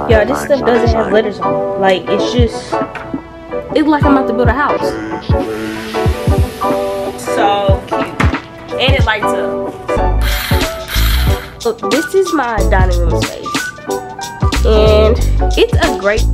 Y'all, this stuff doesn't have letters on it. Like, it's just, it's like I'm about to build a house. So cute. And it lights up. So this is my dining room space. And it's a great...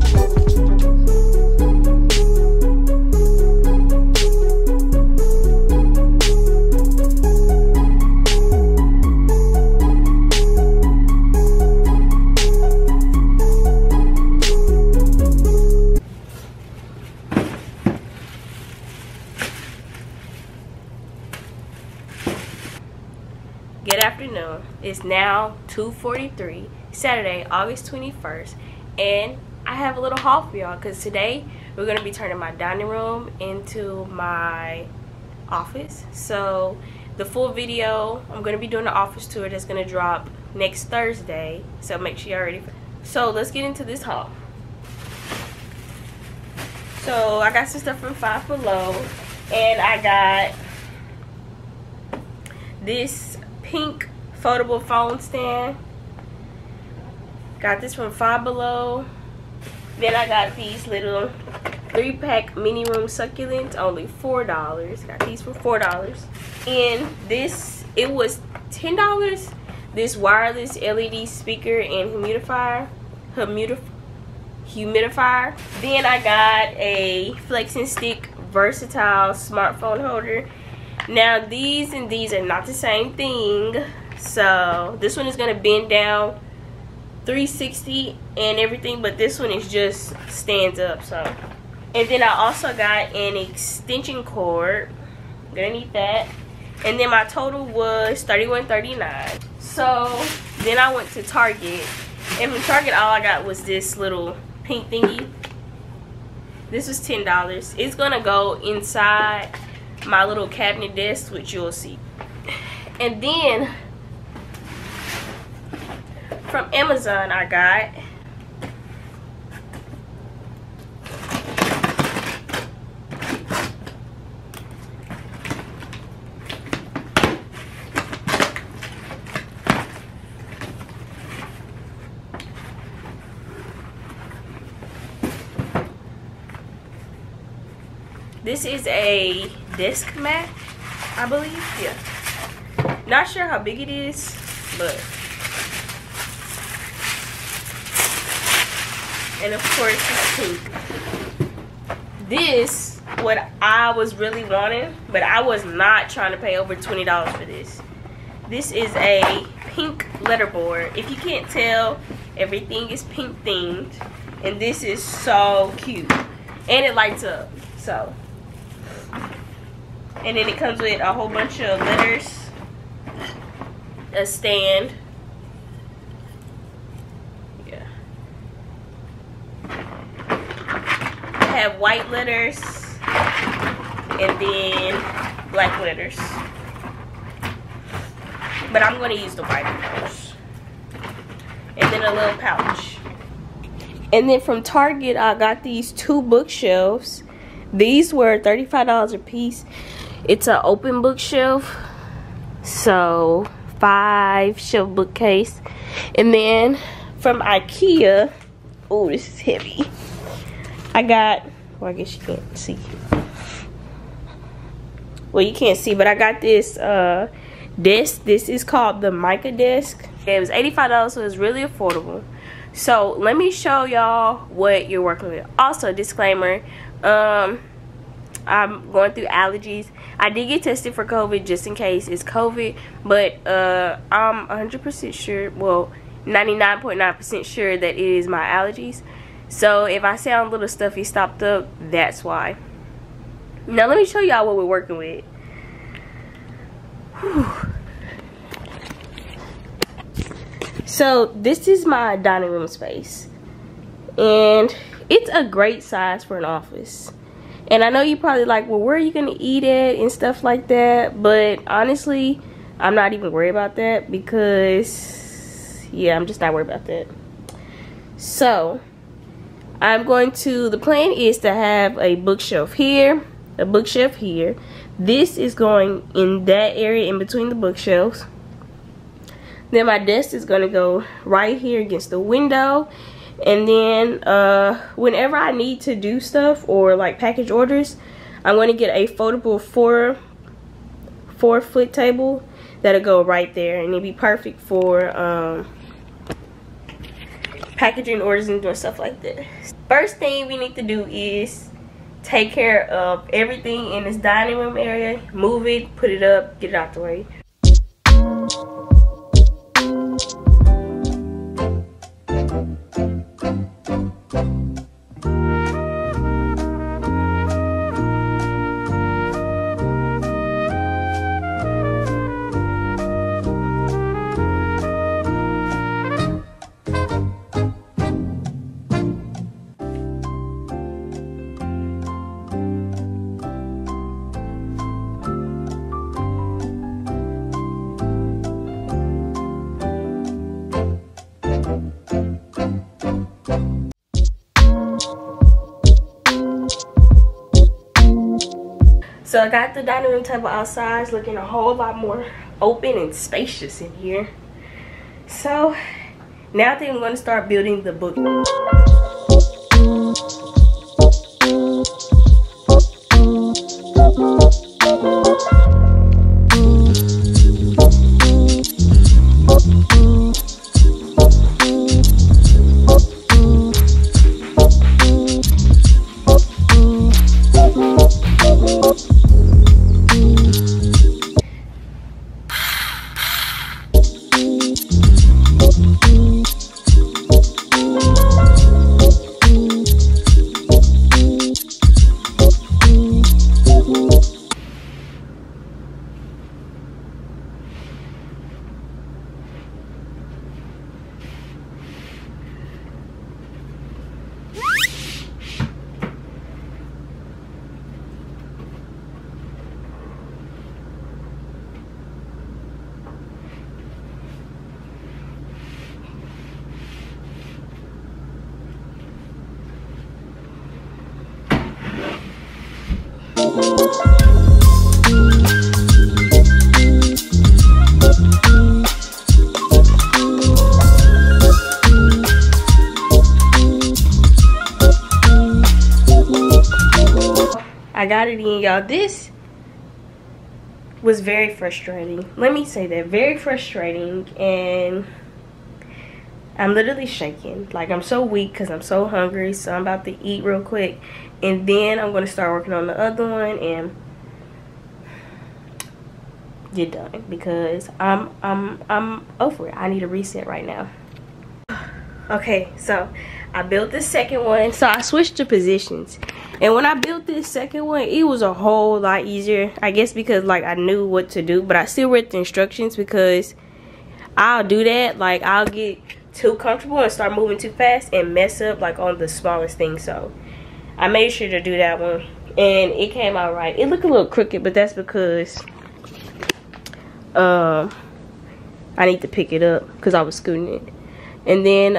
Good afternoon. It's now 2:43, Saturday, August 21st, and I have a little haul for y'all because today we're going to be turning my dining room into my office. So the full video, I'm going to be doing the office tour that's going to drop next Thursday, so make sure y'all ready. So let's get into this haul. So I got some stuff from Five Below, and I got this pink foldable phone stand. Got this from Five Below. Then I got these little 3-pack mini room succulents, only $4. Got these for $4. And this, it was $10. This wireless LED speaker and humidifier. Then I got a flex and stick versatile smartphone holder. Now these and these are not the same thing. So this one is going to bend down 360 and everything, but this one is just stands up. So, and then I also got an extension cord. Gonna need that. And then my total was $31.39. So then I went to Target, and from Target all I got was this little pink thingy. This was $10. It's gonna go inside my little cabinet desk, which you'll see. And then from Amazon I got this is a desk mat, I believe. Yeah. Not sure how big it is, but. And of course it's pink. This, what I was really wanting, but I was not trying to pay over $20 for this. This is a pink letterboard. If you can't tell, everything is pink themed. And this is so cute. And it lights up. So. And then it comes with a whole bunch of letters, a stand. Yeah. I have white letters and then black letters. But I'm going to use the white letters. And then a little pouch. And then from Target, I got these 2 bookshelves. These were $35 a piece. It's an open bookshelf, so 5-shelf bookcase. And then from IKEA, oh, this is heavy. I got, well, I guess you can't see. Well, you can't see, but I got this desk. This is called the Mica desk. It was $85, so it's really affordable. So let me show y'all what you're working with. Also, disclaimer, I'm going through allergies. I did get tested for COVID just in case it's COVID, but I'm 100% sure, well, 99.9% sure that it is my allergies. So if I sound a little stuffy, stopped up, that's why. Now let me show y'all what we're working with. Whew. So this is my dining room space, and it's a great size for an office. And I know you probably like, well, where are you gonna eat at and stuff like that, but honestly, I'm not even worried about that because, yeah, I'm just not worried about that. So I'm going to, the plan is to have a bookshelf here, a bookshelf here. This is going in that area in between the bookshelves. Then my desk is going to go right here against the window. And then whenever I need to do stuff or like package orders, I'm going to get a foldable 4-foot table that'll go right there, and it'll be perfect for packaging orders and doing stuff like that. First thing we need to do is take care of everything in this dining room area. Move it, put it up, get it out the way. So I got the dining room table outside. It's looking a whole lot more open and spacious in here. So now I think I'm going to start building the book. I got it in, y'all. This was very frustrating. Let me say that. Very frustrating. And I'm literally shaking. Like, I'm so weak because I'm so hungry. So I'm about to eat real quick. And then I'm going to start working on the other one and get done. Because I'm over it. I need a reset right now. Okay, so I built the second one. So I switched the positions. And when I built this second one, it was a whole lot easier. I guess because like I knew what to do. But I still read the instructions because I'll do that. Like, I'll get too comfortable and start moving too fast and mess up like on the smallest thing. So I made sure to do that one. And it came out right. It looked a little crooked, but that's because I need to pick it up because I was scooting it. And then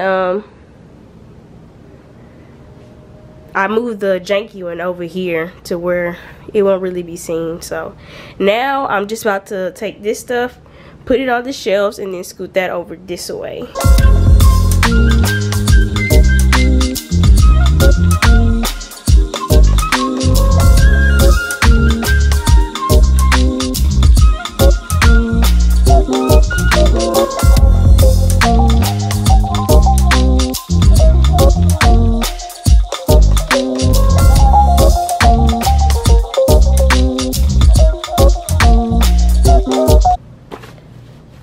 I moved the janky one over here to where it won't really be seen. So now I'm just about to take this stuff, put it on the shelves, and then scoot that over this way.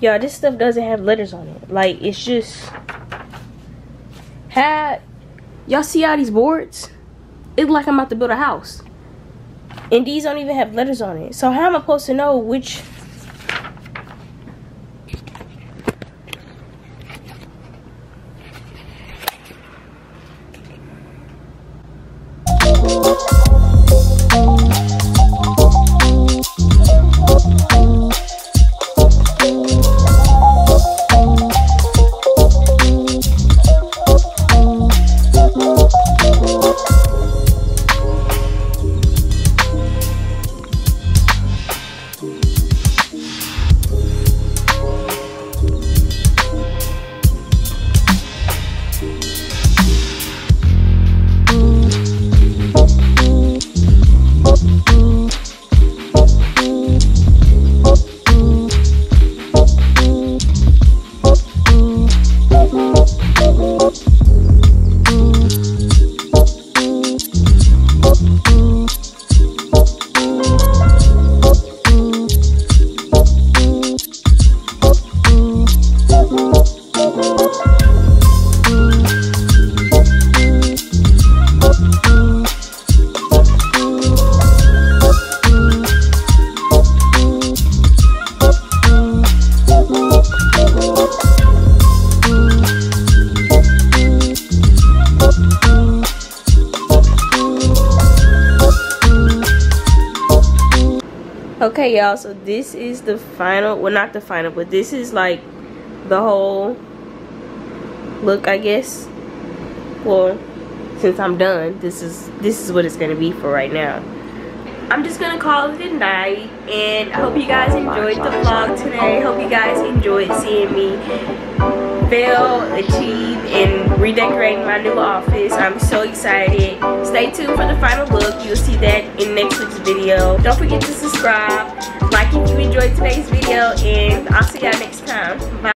Y'all, this stuff doesn't have letters on it. Like, it's just y'all see all these boards? It's like I'm about to build a house. And these don't even have letters on it. So how am I supposed to know which? Okay, y'all, so this is the final, well, not the final, but this is like the whole look, I guess. Well, since I'm done, this is what it's gonna be for right now. I'm just gonna call it a night, and I hope you guys enjoyed the vlog today. Hope you guys enjoyed seeing me fail, achieve, and redecorating my new office. I'm so excited. Stay tuned for the final look. You'll see that in next week's video. Don't forget to subscribe, like if you enjoyed today's video, and I'll see y'all next time. Bye.